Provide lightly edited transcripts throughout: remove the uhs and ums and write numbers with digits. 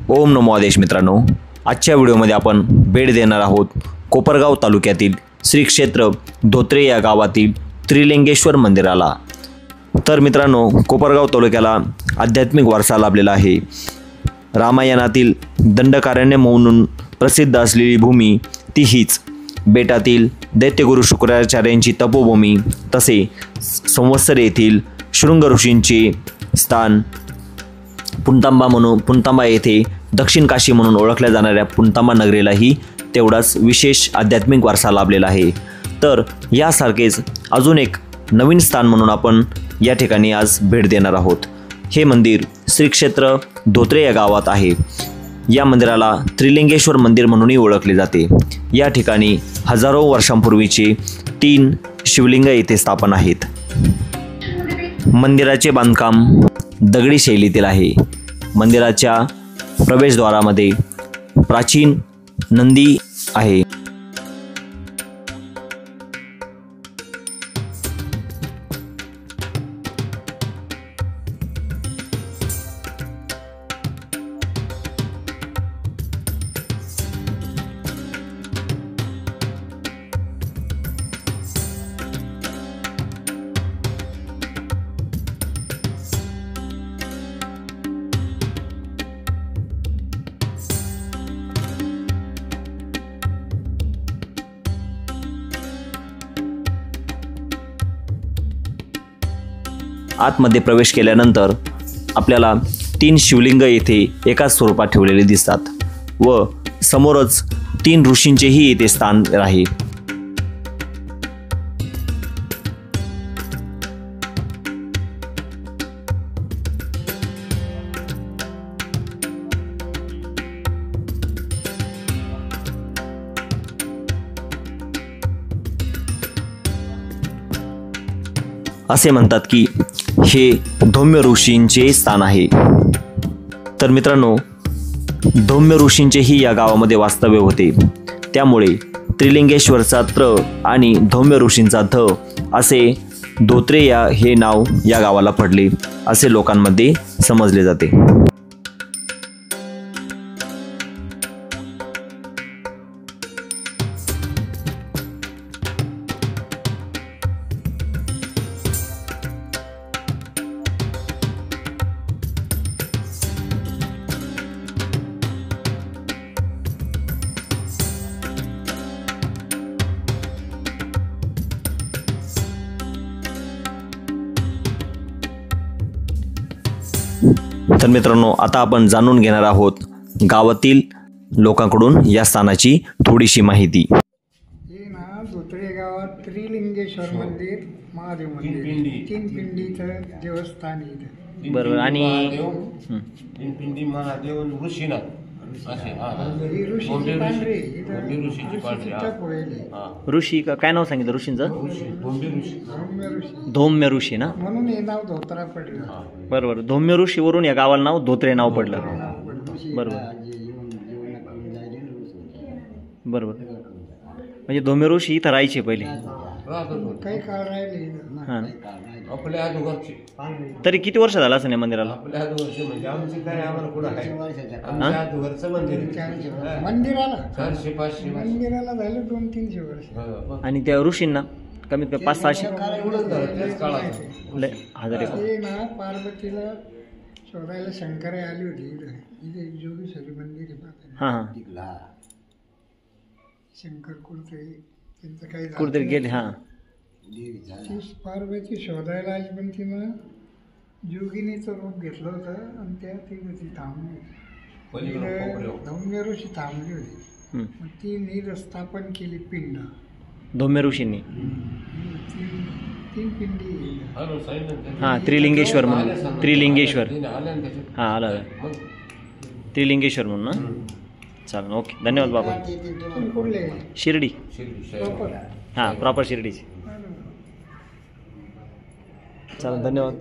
ओम नमो आदेश मित्रांनो, आजच्या व्हिडिओमध्ये आपण भेट देणार आहोत कोपरगाव तालुक्यातील श्री क्षेत्र धोत्रे या गावातील त्रिलिंगेश्वर मंदिराला। तर मित्रांनो, कोपरगाव तालुक्याला आध्यात्मिक वारसा लाभलेला आहे। रामायणातील दंडकारण्य म्हणून प्रसिद्ध असलेली भूमी ती हीच। बेटातील दैत्यगुरु शुक्राचार्यांची तपोभूमी, तसे संवत्सर येथील शृंग ऋषींचे स्थान पुणतांबा येथे दक्षिण काशी म्हणून ओळखल्या जाणाऱ्या पुणतांबा नगरीलाही तेवढाच विशेष आध्यात्मिक वारसा लाभलेला आहे। तर यासारखेच अजून एक नवीन स्थान म्हणून आपण या ठिकाणी आज भेट देणार आहोत। हे मंदिर श्री क्षेत्र धोत्रे या गावात आहे। या मंदिराला त्रिलिंगेश्वर मंदिर म्हणूनही ओळखले जाते। या ठिकाणी हजारो वर्षांपूर्वीचे 3 शिवलिंग येथे स्थापन आहेत। मंदिराचे बांधकाम दगडी शैलीतील आहे। मंदिराच्या प्रवेशद्वारामध्ये प्राचीन नंदी आहे। आतमध्ये प्रवेश केल्यानंतर आपल्याला 3 शिवलिंग येथे एकाच स्वरूपात ठेवलेले दिसतात व समोरच 3 ऋषींचेही येथे स्थान आहे। असे म्हणतात की हे धौम्य ऋषींचे स्थान आहे। तर मित्रांनो, धौम्य ऋषींचेही या गावामध्ये वास्तव्य होते। त्यामुळे त्रिलिंगेश्वरचा त्र आणि धौम्य ऋषींचा ध असे धोत्रे हे नाव या गावाला पडले असे लोकांमध्ये समजले जाते। तर मित्रांनो, आता आपण जाणून घेणार आहोत गावातील लोकांकडून या स्थानाची थोडीशी माहिती। हे ना धोत्रे गावात त्रिलिंगेश्वर मंदिर, महादेव मंदिर, 3 पिंडीचं देवस्थान आहे। बरोबर। आणि तीन पिंडी महादेव ऋषीनाथ असे ही ऋषीची पांढरी, इथं ऋषीची टप होईल। ऋषी काय नाव सांगितलं ऋषींचं? धौम्य ऋषी, धौम्य ऋषी ना, म्हणून हे नाव धोत्रा पडलं। बरोबर। धौम्य ऋषीवरून या गावाला नाव धोत्रे नाव पडलं। बरोबर बरोबर। म्हणजे धौम्य ऋषी इथं राहायचे पहिले। काही काळ राहिले हां। आपल्या अगोदरचे तरी किती वर्ष झालं असं या मंदिराला? आपल्या अगोदरचे म्हणजे आमचे काय आम्हाला कुठं आहे, आमच्या अगोदरचं मंदिर मंदिराला 400-500 मंदिराला झालं 200-300 वर्ष। आणि त्या ऋषींना कमीत कमी 500-600 एवढंच झालं त्याच काळात। हजार एक। हे ना पार्वतीला शोधायला शंकर आली होती इथे जोगेश्वरी मंदिर आहे पाहता। हां हां। शंकर कुठे त्यांचं काही कुठेतरी गेले। हां। ती पार्वती शोधायला आली, पण तिनं जोगिनीचं रूप घेतलं होतं आणि त्या ती थांबली, धौम्य ऋषी थांबली होती। मग ती स्थापन केली पिंड धौम्य ऋषींनी। 3 पिंडी। हां, त्रिलिंगेश्वर म्हणून। त्रिलिंगेश्वर हां आला त्रिलिंगेश्वर म्हणून ना। चालेल, ओके, धन्यवाद बाबा। कुठले? शिर्डी। हां, प्रॉपर शिर्डीची। चालेल, धन्यवाद।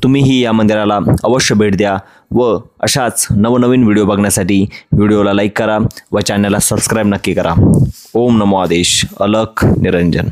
तुम्हीही या मंदिराला अवश्य भेट द्या व अशाच नवनवीन व्हिडिओ बघण्यासाठी व्हिडिओला लाईक करा व चॅनलला सबस्क्राईब नक्की करा। ओम नमो आदेश। अलख निरंजन।